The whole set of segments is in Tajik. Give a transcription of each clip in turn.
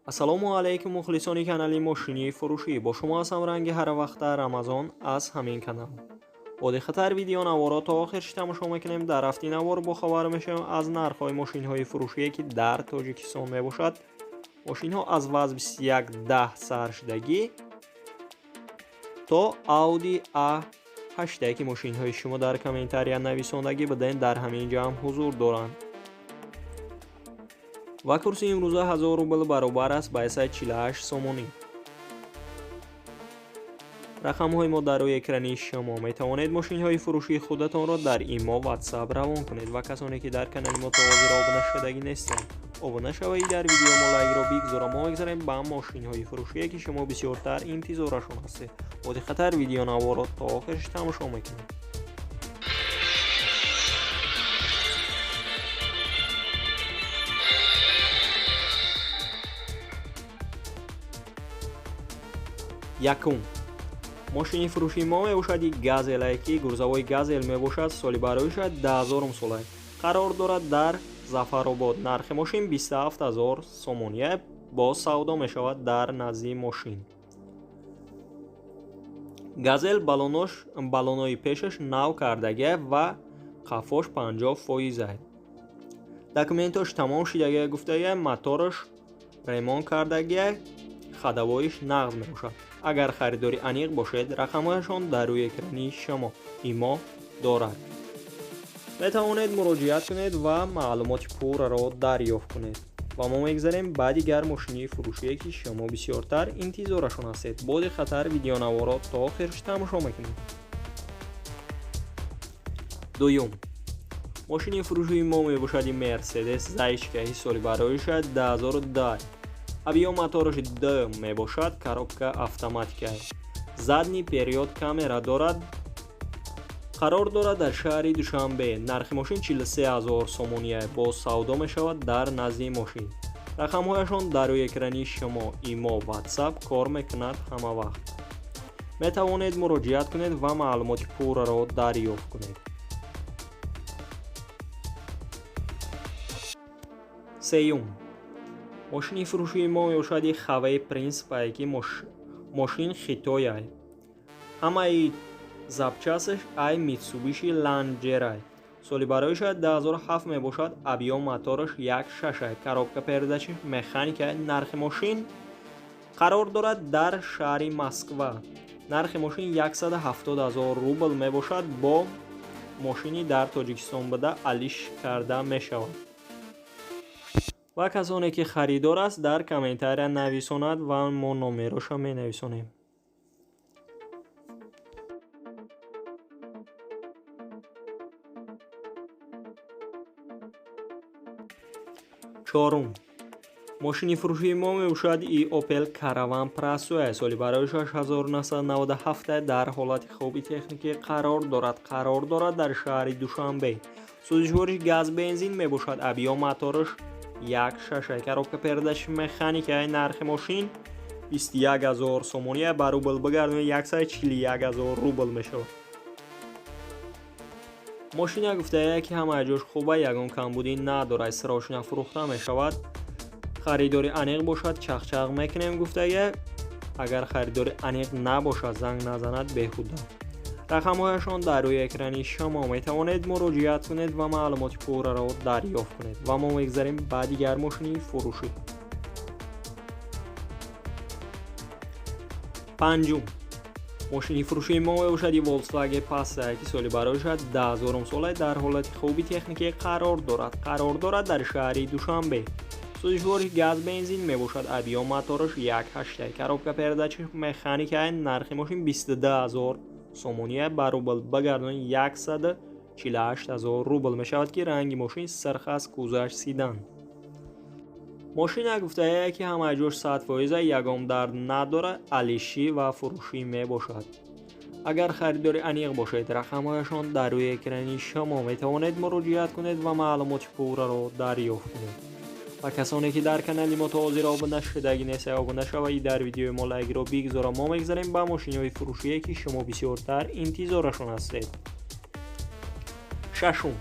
ассалому алайкум мухлисони канали мошини фурӯшӣ. Бо шумо ҳастам ранги ҳаравақта Рамазон аз ҳамин канал. бо дихатар видео наворо то охирш тамошо мекунем. дар рафти навор бохабар мешавем аз нархҳои мошинҳои фурӯшие ки дар Тоҷикистон мебошад. мошинҳо аз VAZ2110 саршдагӣ то Audi A8 ки мошинҳои шумо дар комментария нависондагӣ биден дар ҳамин ҷамъ ҳузур доранд. ва курси имрӯза 1000 рубл баробар аст ба 48 сомонӣ. рақамҳои мо дар рӯи экрани шумо. метавонед мошинҳои фурӯшии худатонро дар имо WhatsApp равон кунед. ва касоне ки дар канали мо то ҳозир обуна шудагӣ нестанд, обуна шавед, дар видео мо лайкро бигзора. мо мегзарем ба мошинҳои фурӯшие ки шумо бисёртар интизорашон ҳастед. бо дихатар видео наворо то охирш тамошо мекунед. якум мошини фурӯшии мо мебошад газеле ки гурзавои газел мебошад. соли бароиша 10000 солай. қарор дорад дар Зафаробод. нархи мошин 27000 сомония бо савдо мешавад дар назди мошин. газел балонои пешаш нав кардагӣ ва қафош 50%. документош тамом шидагӣ гуфтагӣ. мотораш ремонт кардагӣ. хадавоиш нағз мебошад. агар харидори аниқ бошед, рақамҳояшон дар рӯи экрани шумо имо дорад. метавонед муроҷиат кунед ва маълумоти пурраро дарёфт кунед. ва мо мегзарем ба дигар мошини фурӯшие ки шумо бисёртар интизорашон ҳастед. бо дихатар видеонаворо то охирш тамошо мекунед. дуюм мошини фурӯшии мо мебошад Mercedes Zaishka соли бароиша 2010. авио мотораш д мебошад. коробка автоматика. задни период камера дорад. қарор дорад дар шаҳри Душанбе. нархи мошин 43000 сомония бо савдо мешавад дар назди мошин. рақамҳояшон дар рӯи экрани шумо имо WhatsApp кор мекунад ҳама вақт. метавонед муроҷиат кунед ва маълумоти пурраро дарёфт кунед. сеюм мошини фурӯшии мо мебошад Хавей Принципа ки мошин хитояй. ҳамаи запчасташ ай Mitsubishi Lancer. соли бароиша 2007 мебошад. авио мотораш 1.6. коробка передачи механика. нархи мошин қарор дорад дар шаҳри Москва. нархи мошин 170000 рубл мебошад. бо мошини дар Тоҷикистон буда алиш карда мешавад. ва касоне ки харидор аст дар комментария нависонад ва мо номероша менависонем. чорум мошини фурӯшии мо мебошад Opel Caravan Prasoe. соли бароиша 1997 дар ҳолати хоби техникӣ қарор дорад дар шаҳри Душанбе. сӯзишвориш газ бензин мебошад. авио мотораш 1.6. коробка передачи механика. нархи мошин 21000 сомония ба рубл бигардонед 141000 рубл мешавад. мошина гуфтае ки ҳамаи ҷош хуба, ягон камбудӣ надорад. сирош нафурӯхта мешавад. харидори аниқ бошад чахчах мекунем гуфтае. агар харидори аниқ набошад занг назанад беҳуда. рақамҳояшон дар рӯи экрани шумо. метавонед муроҷиат кунед ва маълумоти пурраро дарёфт кунед. ва мо мегзарем ба дигар мошини фурӯшӣ. панҷум мошини фурӯшии мо мебошад Volkswagen Passat ки соли бароиша 10000 солай. дар ҳолати хуби техникӣ қарор дорад дар шаҳри Душанбе. сӯзишвориш газ бензин мебошад. авио мотораш 1.8. коробка передачи механика. нархи мошин 22000 сомония ба рубл бигардонед 148000 рубл мешавад ки ранги мошин сирх аст. кузаш сидан. мошина гуфтае ки ҳамаи ҷош 100% ягон дард надорад. алишӣ ва фурӯшӣ мебошад. агар харидори аниқ бошед, рақамҳояшон дар рӯи экрани шумо. метавонед муроҷиат кунед ва маълумоти пурраро дарёфт кунед. ва касоне ки дар канали мо то ҳозир обуна шудагӣ нест, обуна шавед, дар видеои мо лайкро бигзора. мо мегзарем ба мошиниҳои фурӯшие ки шумо бисёртар интизорашон ҳастед. шашум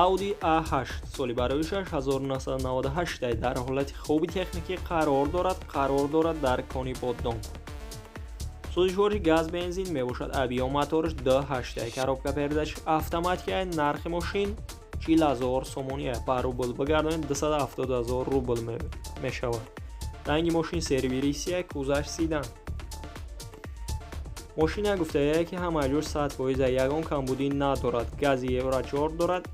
Audi A8 соли бароишаш 1998 дар ҳолати хоби техникӣ қарор дорад дар кони поддон. сӯзишвори газ бензин мебошад. авио мотораш D8 коробка передачи автоматикаи нархи мошин 40000 сомония ба рубл бигардонед 270000 рубл мешавад. ранги мошин сервисия кузаш седан. мошина гуфтая ки ҳамаҷур 100% ягон камбудӣ надорад. гази евро 4 дорад.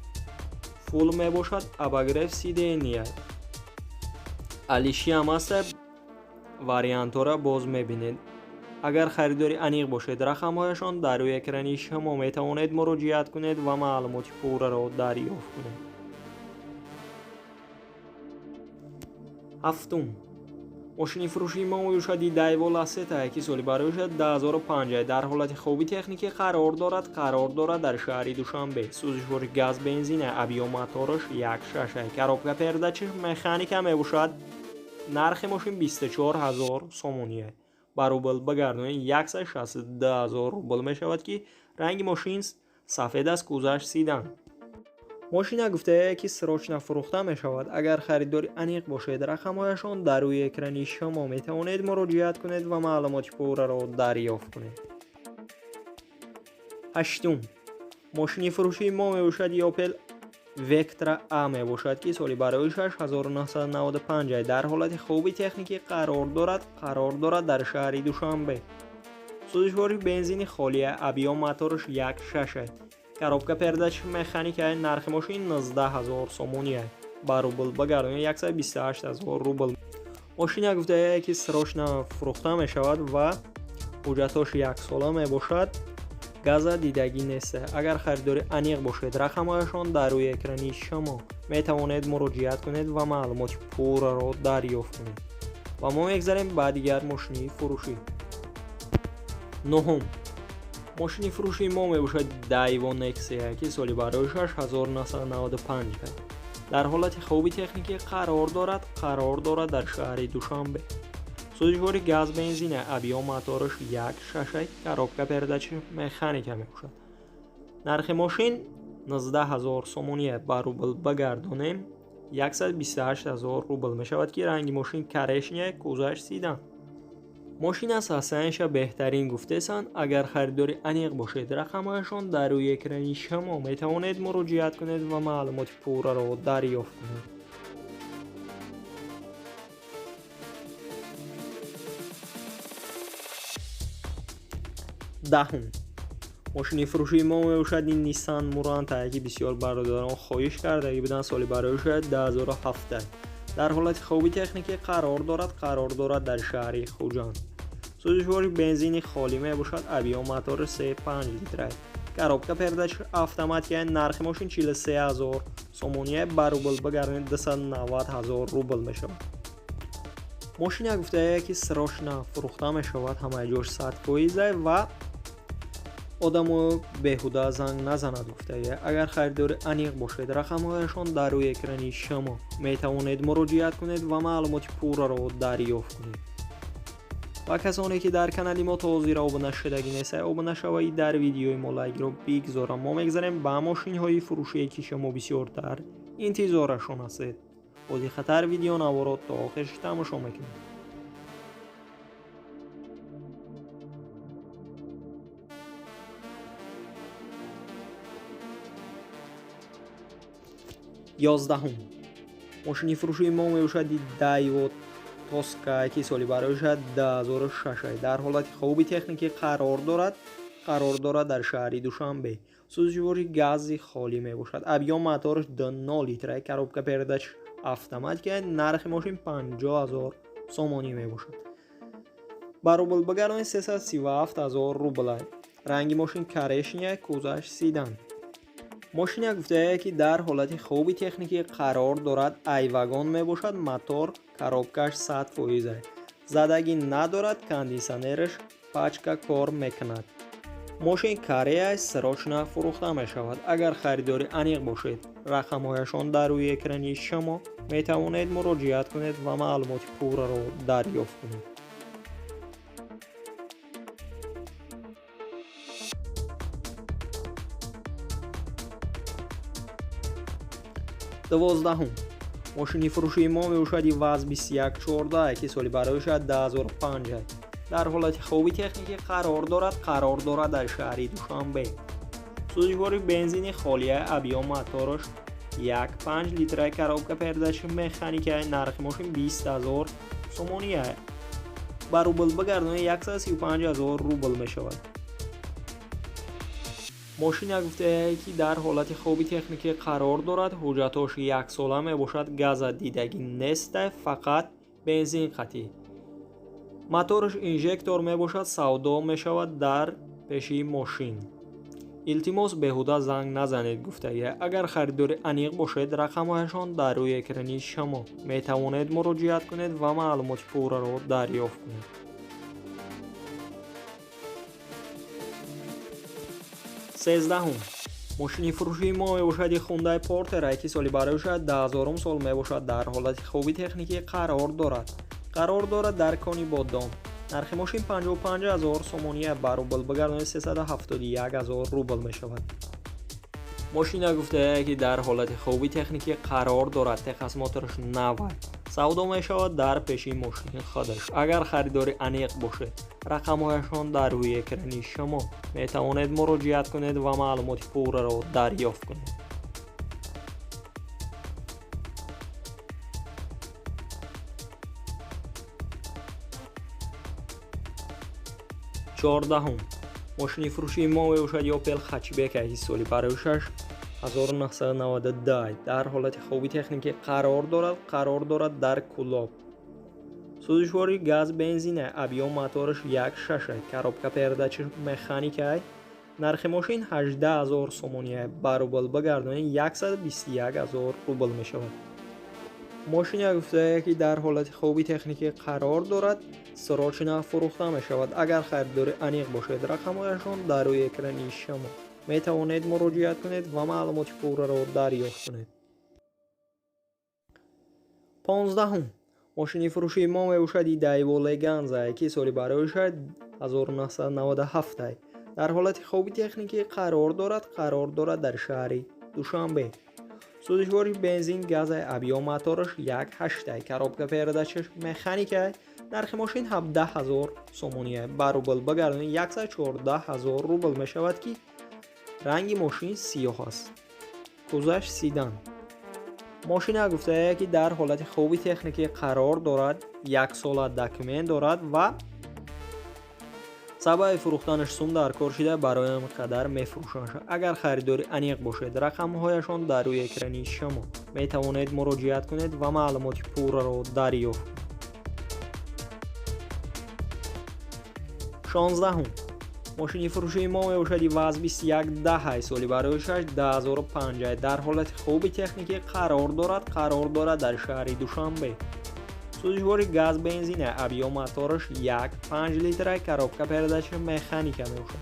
фул мебошад. абагрев сидения алишиам аст. вариантора боз мебинед. агар харидори аниқ бошед рақамҳояшон дар рӯи экрани шумо метавонед муроҷиат кунед ва маълумоти пурраро дарёфт кунед. ҳафтум мошини фурӯшии мамоюшади Daewoo Lacetti ки соли бароишад 2005 дар ҳолати хоби техникӣ қарор дорад дар шаҳри Душанбе. сӯзишвори газ бензина авио мотораш 1.6 коробка передачи механика мебошад. нархи мошин 24000 сомония ба рубл бигардонед 162000 рубл мешавад ки ранги мошин сафед аст. кузаш седан. мошина гуфтая ки срочна фурӯхта мешавад. агар харидори аниқ бошед рақамҳояшон дар рӯи экрани шумо метавонед муроҷиат кунед ва маълумоти пурраро дарёфт кунед. ҳаштум мошини фурӯшии мо мебошад Opel Vectra A мебошад ки соли бароишаш 1995 дар ҳолати хоби техникӣ қарор дорад дар шаҳри Душанбе. сӯзишвори бензини холия авио мотораш 1.6 коробка передачи механикаи нархи мошин 19000 сомония ба рубл бигардонед 128000 рубл. мошина гуфтая ки срочна фурӯхта мешавад ва ҳуҷҷатош 1 сола мебошад. газа дидагӣ нест. агар харидори аниқ бошед рақамҳояшон дар рӯи экрани шумо метавонед муроҷиат кунед ва маълумоти пурраро дарёфт кунед. ва мо мегзарем ба дигар мошини фурӯшӣ. нӯҳум мошини фурӯшии мо мебошад Daewoo Nexia ки соли бароишаш 1995 дар ҳолати хоби техникӣ қарор дорад дар шаҳри Душанбе. сӯзишвори газ бензина авио мотораш 1.6 коробка передачи механика мебошад. нархи мошин 19000 сомония ба рубл бигардонем 128000 рубл мешавад ки ранги мошин карешния кузаш седан. мошина сасаянша беҳтарин гуфтесан. агар харидори аниқ бошед рақамҳояшон дар рӯи экрани шумо метавонед муроҷиат кунед ва маълумоти пурраро дарёфт кунед. даҳум мошини фурӯшии мо мебошад Nissan Muranta ки бисёр бародарон хоҳиш кардаги буданд. соли бароишад 2007 дар ҳолати хоби техникӣ қарор дорад дар шаҳри Хуҷанд. сӯзишвори бензини холӣ мебошад. авио мотори 3.5 литра коробка передачи автоматикаи нархи мошин 43000 сомония ба рубл бигардонед 290000 рубл мешавад. мошина гуфтая ки срочна фурӯхта мешавад. ҳамаҷош 100% ва одамо беҳуда занг назанад гуфтая. агар харидори аниқ бошед рақамҳояшон дар рӯи экрани шумо метавонед муроҷиат кунед ва маълумоти пурраро дарёфт кунед. ва касоне ки дар канали мо ҳозир обуна шудагӣ нест, обуна шаваи дар видеои мо лайкро бигзорам. мо мегзарем ба мошинҳои фурӯшие ки шумо бисёртар интизорашон ҳастед. боди хатар видеонаворот то охирш тамошо мекунед. ёздаҳум мошини фурӯшии мо мебошад Daewoo Tosca ки соли бароишад 2006 дар ҳолати хоби техникӣ қарор дорад дар шаҳри Душанбе. сӯзишвори гази холӣ мебошад. авио мотораш 2.0 литра коробка передачи автоматика нархи мошин 50000 сомонӣ мебошад. ба рубл бигардонед 337000 рубл. ранги мошин карешния кузаш седан. мошина гуфтая ки дар ҳолати хоби техникӣ қарор дорад. айвагон мебошад. мотор коробкаш 100%. задагӣ надорад. кондисионераш пачка кор мекунад. мошин Корея срочна фурӯхта мешавад. агар харидори аниқ бошед рақамҳояшон дар рӯи экрани шумо метавонед муроҷиат кунед ва маълумоти пурраро дарёфт кунед. 12. ماشینی فروشی ما میباشد وز 2114 که سالی برایش 10005 در حالت خوبی تکنیکی قرار دارد در شهر دوشنبه. سوزشواری بنزین خالی ابیا موتورش 1.5 لیتر کارابکا پرداش مکانیکی نرخ ماشین 20000 سومونی است. با روبل بگردانید 135000 روبل می شود. ماشین گفته که در حالت خوبی تکنیکی قرار دارد. حجتاش 1 ساله می باشد. گاز دیدگی نیست، فقط بنزین قطعی. موتورش اینژکتور می باشد. سودا می شود در پیشی ماشین. التماس بهوده زنگ نزنید گفته اگر خریدار انیق باشد رقمهایشان در روی اکرانی شما می توانید مراجعه کنید و معلومات پورا را دریافت کنید. 13. ماشین فروشی ما می باشد هوندای پورتر که سالی برایش 10000 سال می باشد. در حالت خوبی تکنیکی قرار دارد در کانی بادام. نرخ ماشین 55000 سومونی با روبل بگردانید 371000 روبل می شود. ماشین گفته که در حالت خوبی تکنیکی قرار دارد. تخصصاتش 90 سودا می شود در پیشی ماشین خودش. اگر خریدار انیق باشد رقمهایشان در روی اکرانی شما می توانید مراجعه کنید و معلومات پورا را دریافت کنید. 14. ماشین فروشی ما می باشد اوپل هچبک سالی برایش 1992 در حالت خوبی تکنیکی قرار دارد در کلاب. سوزشواری گاز بنزین ابیا موتورش 1.6 کارابکا پرداش مکانیکی نرخ ماشین 18000 سومونی با روبل بگردانید 121000 روبل می شود. ماشین گفته که در حالت خوبی تکنیکی قرار دارد. سراچنا فروخته می شود. اگر خریدار انیق باشد رقمهایشان در روی اکرانی شما می توانید مراجعه کنید و معلومات پورا را دریافت کنید. 15. ماشین فروشی ما می باشد دایوو گانزا که سالی برایش 1997 در حالت خوبی تکنیکی قرار دارد در شهر دوشنبه. سوزشواری بنزین گاز ابیا موتورش 1.8 کارابکا پرداش مکانیکی نرخ ماشین 17000 سومونی با روبل بگردانید 114000 روبل می شود که رنگ ماشین سیاه است. کوزش سیدان. ماشین گفته که در حالت خوبی تکنیکی قرار دارد. 1 سال داکیومنت دارد و سبب فروختنش سوم در کار شده برای این قدر می فروشند. اگر خریدار انیق باشد رقمهایشان در روی اکرانی شما می توانید مراجعه کنید و معلومات پورا را دریافت کنید. 16. ماشین فروشی ما می باشد وز 2110 سالی برایش 10005 در حالت خوبی تکنیکی قرار دارد در شهر دوشنبه. سوزشواری گاز بنزین ابیا موتورش 1.5 لیتر کارابکا پرداش مکانیکی می باشد.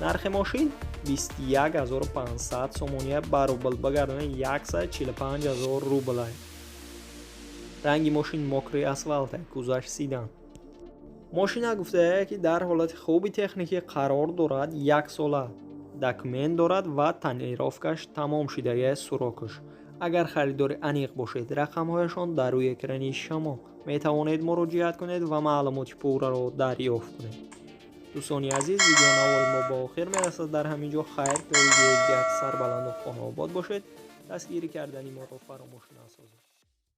نرخ ماشین 21500 سومونی با روبل بگردانید 145000 روبل است. رنگ ماشین مکری اسفالت کوزش سیدان. ماشین گفته که در حالت خوبی تکنیکی قرار دارد. 1 ساله داکیومنت دارد و تعمیراتش تمام شده سوراخش. اگر خریدار انیق باشد رقمهایشان در روی اکرانی شما می توانید مراجعه کنید و معلومات پورا را دریافت کنید. دوستان عزیز ویدیو نوار ما با آخر می رسد. در همین جا خیر تا ویدیو دیگر سربلند و خانه آباد باشد. دستگیری کردنی ما را فراموش نسازید.